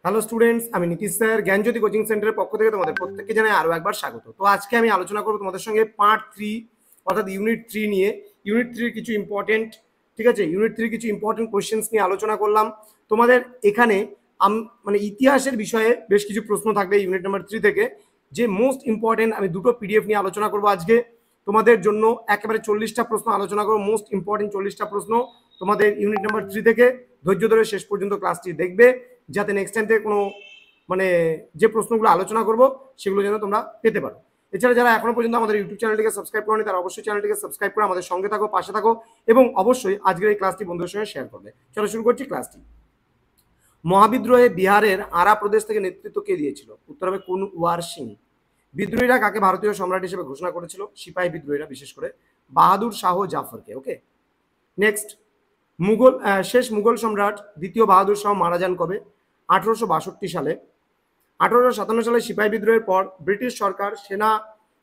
Hello students, আমি Nitish sir জ্ঞানজ্যোতি coaching সেন্টারের পক্ষ থেকে তোমাদের প্রত্যেককে জানাই আরো একবার স্বাগত। তো আজকে আমি আলোচনা করবো তোমাদের সঙ্গে পার্ট 3 অর্থাৎ ইউনিট 3 নিয়ে। ইউনিট 3 কিছু ইম্পর্টেন্ট, ঠিক আছে, ইউনিট 3 কিছু ইম্পর্টেন্ট কোশ্চেন্স নিয়ে আলোচনা করলাম। তোমাদের এখানে মানে ইতিহাসের বিষয়ে বেশ কিছু প্রশ্ন থাকবে ইউনিট নাম্বার 3 থেকে। যে মোস্ট ইম্পর্টেন্ট আমি দুটো পিডিএফ নিয়ে আলোচনা করবো আজকে তোমাদের জন্য। একেবারে 40টা প্রশ্ন আলোচনা করবো, মোস্ট ইম্পর্টেন্ট 40টা প্রশ্ন তোমাদের ইউনিট নাম্বার 3 থেকে। ধৈর্য ধরে শেষ পর্যন্ত ক্লাসটি দেখবে, যাতে নেক্সট টাইম থেকে কোনো মানে যে প্রশ্নগুলো আলোচনা করব সেগুলো যেন তোমরা পেতে পারো। এছাড়া যারা এখনো পর্যন্ত আমাদের ইউটিউব চ্যানেলটিকে সাবস্ক্রাইব করোনি তারা অবশ্যই চ্যানেলটিকে সাবস্ক্রাইব করে আমাদের সঙ্গে থাকো, পাশে থাকো এবং অবশ্যই আজকের এই ক্লাসটি বন্ধুদের সঙ্গে শেয়ার করবে। চলো শুরু করছি ক্লাসটি। মহাবিদ্রোহে বিহারের আরা প্রদেশ থেকে নেতৃত্ব কে দিয়েছিল? উত্তর হবে কুনওয়ার সিং। বিদ্রোহীরা কাকে ভারতীয় সম্রাট হিসেবে ঘোষণা করেছিল? সিপাহী বিদ্রোহীরা, বিশেষ করে বাহাদুর শাহ জাফরকে। ওকে, নেক্সট। শেষ মুঘল সম্রাট দ্বিতীয় বাহাদুর শাহ মারা যান কবে? 1862 সালে। 1857 সালে সিপাহী বিদ্রোহের পর ব্রিটিশ সরকার সেনা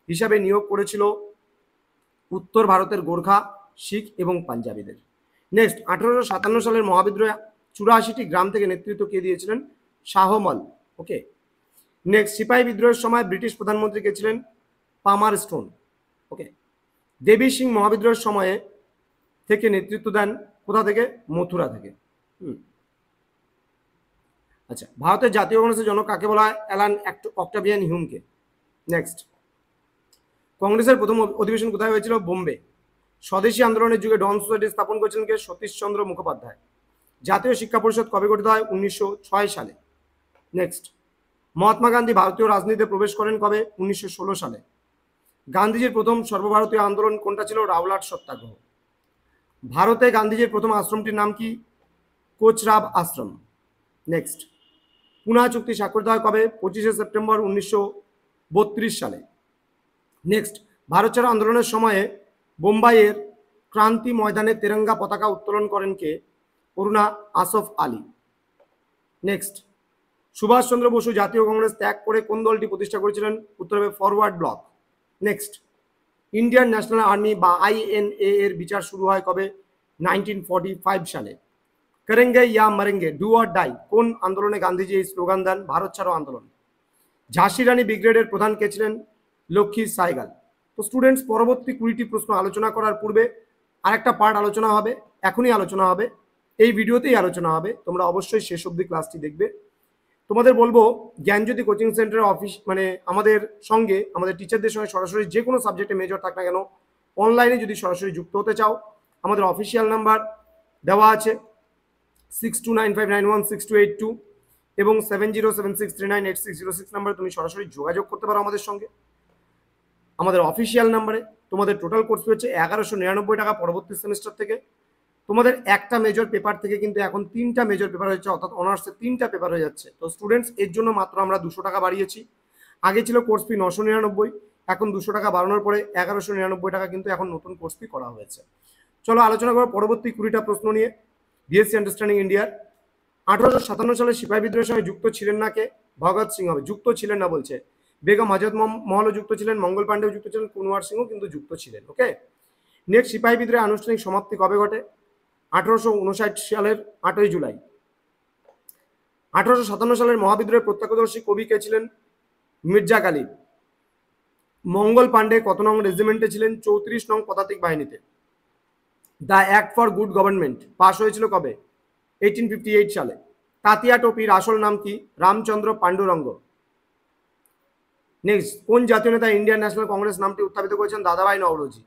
হিসাবে নিয়োগ করেছিল উত্তর ভারতের গোর্খা, শিখ এবং পাঞ্জাবিদের। নেক্সট, 1857 সালের মহাবিদ্রোহে 84টি গ্রাম থেকে নেতৃত্ব কে দিয়েছিলেন? শাহমল। ওকে, নেক্সট, সিপাহী বিদ্রোহের সময় ব্রিটিশ প্রধানমন্ত্রী কে ছিলেন? পামার স্টোন। ওকে, দেবী সিং মহাবিদ্রোহের সময়ে থেকে নেতৃত্ব দেন কোথা থেকে? মথুরা থেকে। আচ্ছা, ভারতের জাতীয় কংগ্রেসের জনক কাকে বলা হয়? Alan Octavian হিউমকে। নেক্সট, কংগ্রেসের প্রথম অধিবেশন কোথায় হয়েছিল? বোম্বে। স্বদেশী আন্দোলনের যুগে ডন সোসাইটি স্থাপন করেছিলেন কে? সতীশচন্দ্র মুখোপাধ্যায়। জাতীয় শিক্ষা পরিষদ কবে গঠিত হয়? 1906 সালে। নেক্সট, মহাত্মা গান্ধী ভারতীয় রাজনীতিতে প্রবেশ করেন কবে? 1916 সালে। গান্ধীজির প্রথম সর্বভারতীয় আন্দোলন কোনটা ছিল? রাওলাট সত্যাগ্রহ। ভারতে গান্ধীজির প্রথম আশ্রমটির নাম কি? কোচরাব আশ্রম। নেক্সট, পুনা চুক্তি স্বাক্ষরিত হয় কবে? 25শে সেপ্টেম্বর 1932 সালে। নেক্সট, ভারত ছাড়ো আন্দোলনের সময়ে বোম্বাইয়ের ক্রান্তি ময়দানে তেরঙ্গা পতাকা উত্তোলন করেন কে? করুণা আসফ আলী। নেক্সট, সুভাষচন্দ্র বসু জাতীয় কংগ্রেস ত্যাগ করে কোন দলটি প্রতিষ্ঠা করেছিলেন? উত্তর হবে forward block. Next, Indian national army বা INA এর বিচার শুরু হয় কবে? 1945 সালে। করেঙ্গে ইয়া মরেঙ্গে, ডু অর ডাই কোন আন্দোলনে গান্ধীজি এই স্লোগান দেন? ভারত ছাড়ো আন্দোলন। ঝাঁসি রানী ব্রিগেডের প্রধান কে ছিলেন? লক্ষ্মী সাইগাল। তো স্টুডেন্টস, পরবর্তী 20টি প্রশ্ন আলোচনা করার পূর্বে আরেকটা পার্ট আলোচনা হবে, এখনই আলোচনা হবে, এই ভিডিওতেই আলোচনা হবে। তোমরা অবশ্যই শেষ অবধি ক্লাসটি দেখবে। তোমাদের বলবো জ্ঞানজ্যোতি কোচিং সেন্টারের অফিস মানে আমাদের সঙ্গে, আমাদের টিচারদের সঙ্গে সরাসরি যে কোনো সাবজেক্টে মেজর থাক না কেন, অনলাইনে যদি সরাসরি যুক্ত হতে চাও, আমাদের অফিসিয়াল নাম্বার দেওয়া আছে 6295916282 এবং 7076398606 নাম্বারে তুমি সরাসরি যোগাযোগ করতে পারো আমাদের সঙ্গে। আমাদের অফিসিয়াল নাম্বারে তোমাদের টোটাল কোর্স হচ্ছে 1199 টাকা পরবর্তী সেমিস্টার থেকে। তোমাদের একটা মেজর পেপার থেকে কিন্তু এখন 3টা মেজর পেপার হয়েছে, অর্থাৎ অনার্সের 3টা পেপার হয়ে যাচ্ছে। তো স্টুডেন্টস, এর জন্য মাত্র আমরা 200 টাকা বাড়িয়েছি। আগে ছিল কোর্স ফি 999, এখন 200 টাকা বাড়ানোর পরে 1199 টাকা কিন্তু এখন নতুন কোর্স ফি করা হয়েছে। চলো আলোচনা করো পরবর্তী 20টা প্রশ্ন নিয়ে। বিএসসি আন্ডারস্ট্যান্ডিং ইন্ডিয়ার 1857 সালে সিপাহী বিদ্রোহের সঙ্গে যুক্ত ছিলেন না কে? ভগৎ সিং হবে। যুক্ত ছিলেন না বলছে, বেগম আজাদ মহলও যুক্ত ছিলেন, মঙ্গল পাণ্ডেও যুক্ত ছিলেন, কুনওয়ার সিংও কিন্তু যুক্ত ছিলেন। ওকে, নেক্সট, সিপাহী বিদ্রোহের আনুষ্ঠানিক সমাপ্তি কবে ঘটে? 1859 সালের 8ই জুলাই। 1857 সালের মহাবিদ্রোহের প্রত্যক্ষদর্শী কবি কে ছিলেন? মির্জা গালিব। মঙ্গল পাণ্ডে কত নং রেজিমেন্টে ছিলেন? 34 নং পদাতিক বাহিনীতে। The act for good government pass হয়েছিল কবে? 1858 সালে। তাতিয়া টোপির আসল নাম কি? রামচন্দ্র পাণ্ডুরঙ্গ। নেক্সট, কোন জাতীয় নেতা ইন্ডিয়ান ন্যাশনাল কংগ্রেস নামটি উত্থাপিত করেছেন? দাদাভাই নওরোজি।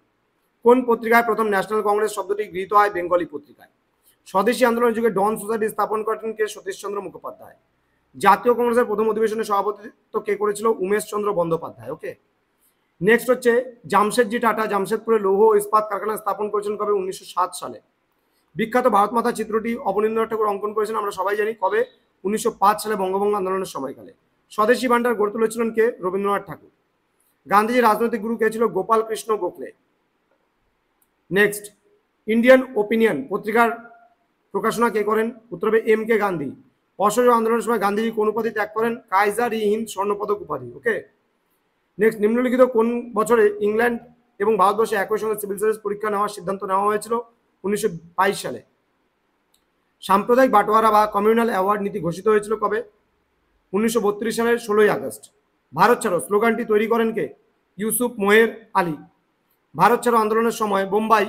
কোন পত্রিকায় প্রথম ন্যাশনাল কংগ্রেস শব্দটি গৃহীত হয়? বেঙ্গলি পত্রিকায়। স্বদেশী আন্দোলনের যুগে ডন সোসাইটি স্থাপন করেন কে? সতীশচন্দ্র মুখোপাধ্যায়। জাতীয় কংগ্রেসের প্রথম অধিবেশনে সভাপতিত্ব কে করেছিল? উমেশ চন্দ্র বন্দ্যোপাধ্যায়। ওকে, নেক্সট হচ্ছে জামশেদজি টাটা জামশেদপুরে লৌহ ইস্পাত কারখানা স্থাপন করেছেন কবে? 1907 সালে। বিখ্যাত ভারত মাতা চিত্রটি অবনীন্দ্রনাথ ঠাকুর অঙ্কন করেছেন আমরা সবাই জানি কবে? 1905 সালে বঙ্গভঙ্গ আন্দোলনের সময়কালে। স্বদেশী ভান্ডার গড়ে তুলেছিলেন কে? রবীন্দ্রনাথ ঠাকুর। গান্ধীজির রাজনৈতিক গুরু কে ছিল? Gopal Krishna Gokhale. Next, Indian opinion পত্রিকার প্রকাশনা কে করেন? উত্তর হবে MK গান্ধী। অসহযোগ আন্দোলনের সময় গান্ধীজি কোন উপাধি ত্যাগ করেন? কাইজার-ই-হিন্দ স্বর্ণপদক উপাধি। ওকে, নেক্সট, নিম্নলিখিত কোন বছরে ইংল্যান্ড এবং ভারতবর্ষে একই সঙ্গে সিভিল সার্ভিস পরীক্ষা নেওয়ার সিদ্ধান্ত নেওয়া হয়েছিল? 1922 সালে। সাম্প্রদায়িক বাটোয়ারা বা কমিউনাল অ্যাওয়ার্ড নীতি ঘোষিত হয়েছিল কবে? 1932 সালের 16ই আগস্ট। ভারত ছাড়ো স্লোগানটি তৈরি করেন কে? ইউসুফ মোহের আলী। ভারত ছাড়ো আন্দোলনের সময় বোম্বাই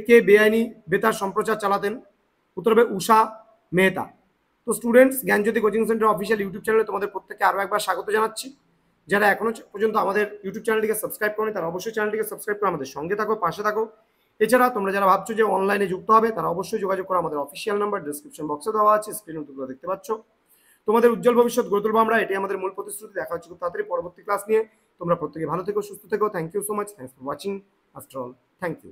কে বেআইনি বেতার সম্প্রচার চালাতেন? উত্তর হবে উষা মেহতা। তো স্টুডেন্টস, জ্ঞানজ্যোতি কোচিং সেন্টার অফিসিয়াল ইউটিউব চ্যানেলে তোমাদের প্রত্যেককে আরও একবার স্বাগত জানাচ্ছি। যারা এখনো পর্যন্ত আমাদের ইউটিউব চ্যানেলটিকে সাবস্ক্রাইব করেনি তারা অবশ্যই চ্যানেলটিকে সাবস্ক্রাইব করে আমাদের সঙ্গে থাকো, পাশে থাকো। এছাড়া তোমরা যারা ভাবছো যে অনলাইনে যুক্ত হবে তারা অবশ্যই যোগাযোগ করো, আমাদের অফিসিয়াল নাম্বার ডিসক্রিপশন বক্সে দেওয়া আছে, স্ক্রিনে তোমরা দেখতে পাচ্ছ। তোমাদের উজ্জ্বল ভবিষ্যৎ গড়ে তুলবো আমরা, এটাই আমাদের মূল প্রতিশ্রুতি। দেখা হচ্ছে খুব তাড়াতাড়ি পরবর্তী ক্লাস নিয়ে। তোমরা প্রত্যেকে ভালো থেকো, সুস্থ থেকো। Thank you so much, thanks for watching. After all, thank you.